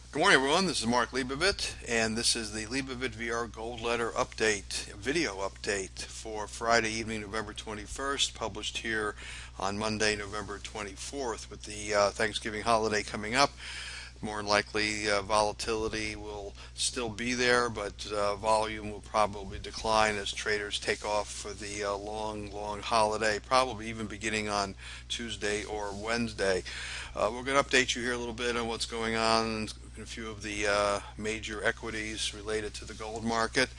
Good morning, everyone. This is Mark Leibovit, and this is the Leibovit VR Gold Letter Update, video update for Friday evening, November 21st, published here on Monday, November 24th, with the Thanksgiving holiday coming up. More than likely, volatility will still be there, but volume will probably decline as traders take off for the long holiday, probably even beginning on Tuesday or Wednesday. We're going to update you here a little bit on what's going on in a few of the major equities related to the gold market.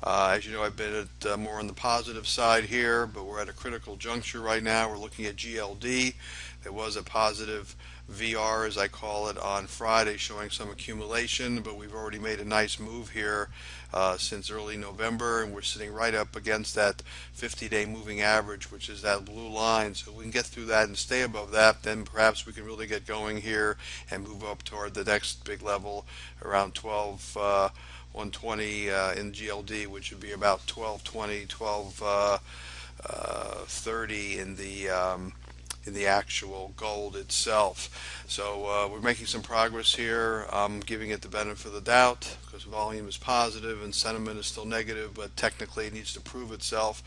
As you know, I've been at more on the positive side here, but we're at a critical juncture right now. We're looking at GLD. There was a positive VR, as I call it, on Friday, showing some accumulation, but we've already made a nice move here since early November, and we're sitting right up against that 50-day moving average, which is that blue line. So if we can get through that and stay above that, then perhaps we can really get going here and move up toward the next big level around 120 in GLD, which would be about 1220, 1230 in the actual gold itself. So we're making some progress here. I'm giving it the benefit of the doubt because volume is positive and sentiment is still negative, but technically it needs to prove itself.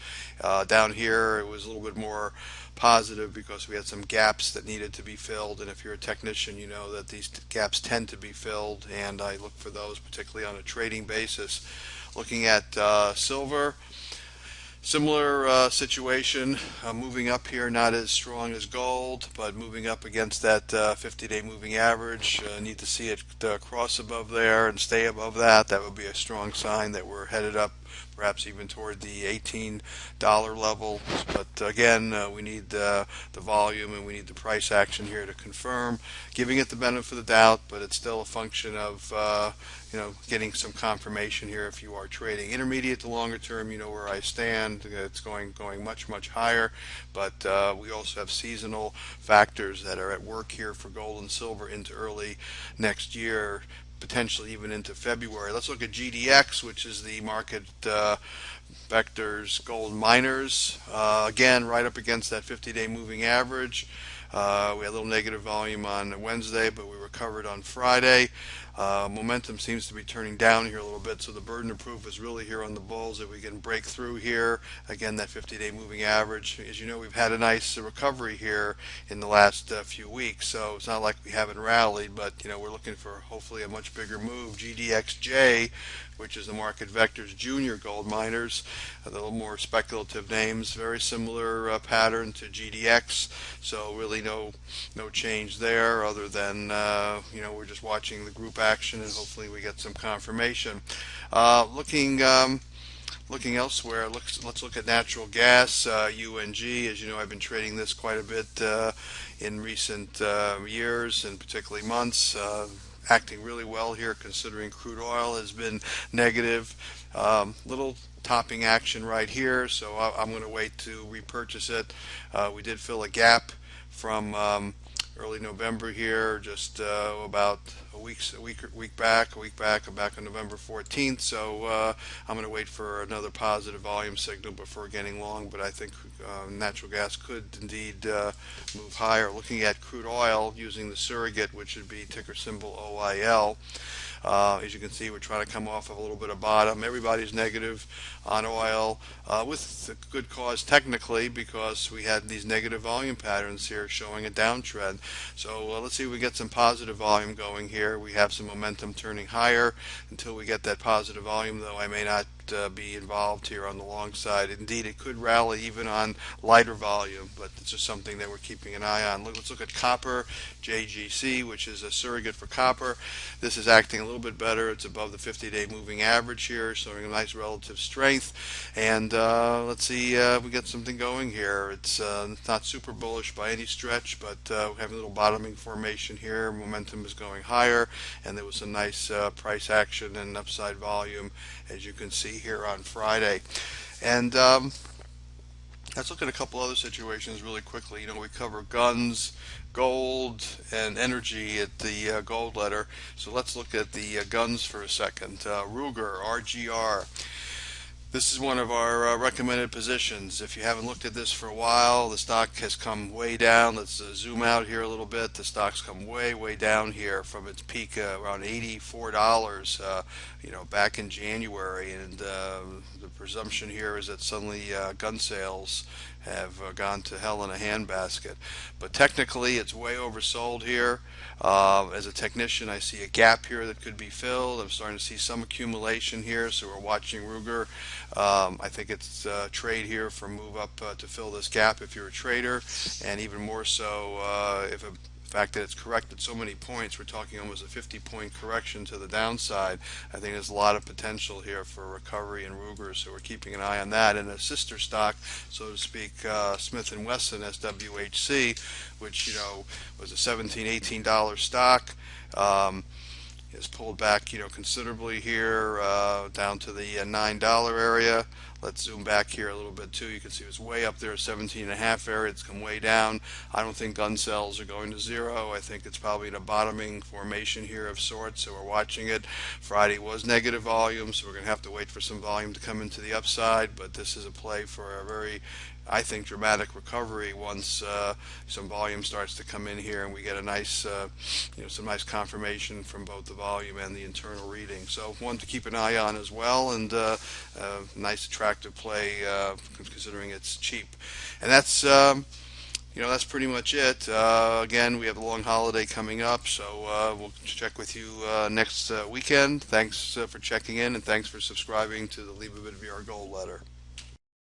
Down here it was a little bit more positive because we had some gaps that needed to be filled, and if you're a technician you know that these gaps tend to be filled, and I look for those particularly on a trading basis. Looking at silver, similar situation, moving up here, not as strong as gold, but moving up against that 50-day moving average. Need to see it cross above there and stay above that. That would be a strong sign that we're headed up, perhaps even toward the $18 level. But again, we need the volume and we need the price action here to confirm. Giving it the benefit of the doubt, but it's still a function of getting some confirmation here if you are trading. Intermediate to longer term, you know where I stand. It's going much higher, but we also have seasonal factors that are at work here for gold and silver into early next year, potentially even into February. Let's look at GDX, which is the market vectors gold miners. Again, right up against that 50-day moving average. We had a little negative volume on Wednesday, but we recovered on Friday. Momentum seems to be turning down here a little bit, so the burden of proof is really here on the bulls that we can break through here. Again, that 50-day moving average. As you know, we've had a nice recovery here in the last few weeks, so it's not like we haven't rallied, but we're looking for hopefully a much bigger move. GDXJ, which is the market vectors junior gold miners, a little more speculative names, very similar pattern to GDX, so really no change there other than we're just watching the group action and hopefully we get some confirmation. Looking elsewhere, let's look at natural gas, UNG. As you know, I've been trading this quite a bit in recent years and particularly months. Acting really well here considering crude oil has been negative. Little topping action right here, so I'm going to wait to repurchase it. We did fill a gap from early November here, just about a week back. I'm back on November 14th, so I'm going to wait for another positive volume signal before getting long, but I think natural gas could indeed move higher. Looking at crude oil using the surrogate, which would be ticker symbol OIL. As you can see, we're trying to come off of a little bit of bottom. Everybody's negative on oil, with good cause technically, because we had these negative volume patterns here showing a downtrend. So let's see if we get some positive volume going here. We have some momentum turning higher. Until we get that positive volume, though, I may not be involved here on the long side. Indeed, it could rally even on lighter volume, but it's just something that we're keeping an eye on. Let's look at copper, JGC, which is a surrogate for copper. This is acting a little bit better. It's above the 50-day moving average here, showing a nice relative strength. And let's see if we get something going here. It's not super bullish by any stretch, but we have a little bottoming formation here. Momentum is going higher, and there was some nice price action and upside volume, as you can see here on Friday. And let's look at a couple other situations really quickly. We cover guns, gold, and energy at the gold letter. So let's look at the guns for a second. Ruger, RGR. This is one of our recommended positions. If you haven't looked at this for a while, the stock has come way down. Let's zoom out here a little bit. The stock's come way, way down here from its peak around $84, back in January. And the presumption here is that suddenly gun sales have gone to hell in a handbasket. But technically, it's way oversold here. As a technician, I see a gap here that could be filled. I'm starting to see some accumulation here, so we're watching Ruger. I think it's a trade here for move up to fill this gap if you're a trader, and even more so if a the fact that it's corrected so many points, we're talking almost a 50-point correction to the downside. I think there's a lot of potential here for recovery in Ruger, so we're keeping an eye on that. And a sister stock, so to speak, Smith & Wesson, SWHC, which was a $17, $18 stock. Has pulled back, considerably here down to the $9 area. Let's zoom back here a little bit too. You can see it's way up there, 17.5 area. It's come way down. I don't think gun sales are going to zero. I think it's probably in a bottoming formation here of sorts, so we're watching it. Friday was negative volume, so we're going to have to wait for some volume to come into the upside, but this is a play for a very, I think, dramatic recovery once some volume starts to come in here and we get a nice, some nice confirmation from both the volume and the internal reading. So one to keep an eye on as well, and nice attractive play considering it's cheap. And that's pretty much it. Again, we have a long holiday coming up, so we'll check with you next weekend. Thanks for checking in, and thanks for subscribing to the Leibovit VR Gold Letter.